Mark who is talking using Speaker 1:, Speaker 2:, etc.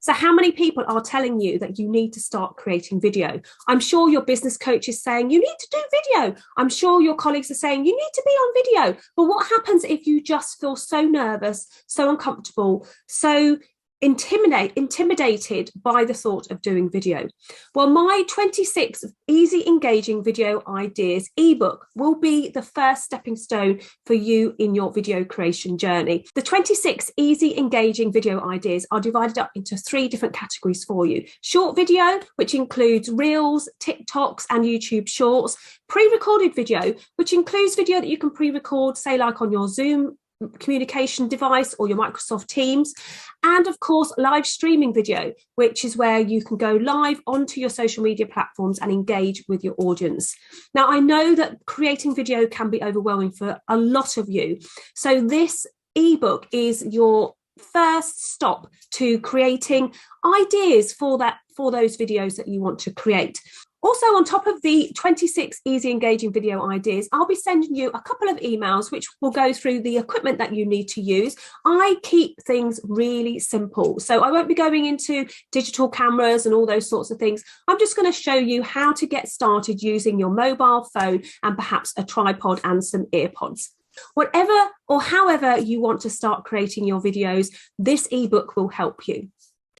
Speaker 1: So how many people are telling you that you need to start creating video? I'm sure your business coach is saying you need to do video. I'm sure your colleagues are saying you need to be on video. But what happens if you just feel so nervous, so uncomfortable, so intimidated by the thought of doing video? Well, my 26 easy engaging video ideas ebook will be the first stepping stone for you in your video creation journey. The 26 easy engaging video ideas are divided up into 3 different categories for you. Short video, which includes Reels, TikToks and YouTube Shorts. Pre-recorded video, which includes video that you can pre-record, say like on your Zoom communication device or your Microsoft Teams, and of course live streaming video, which is where you can go live onto your social media platforms and engage with your audience. Now, I know that creating video can be overwhelming for a lot of you, so this ebook is your first stop to creating ideas for those videos that you want to create. Also, on top of the 26 easy engaging video ideas, I'll be sending you a couple of emails which will go through the equipment that you need to use. I keep things really simple, so I won't be going into digital cameras and all those sorts of things. I'm just going to show you how to get started using your mobile phone and perhaps a tripod and some earpods. Whatever or however you want to start creating your videos, this ebook will help you.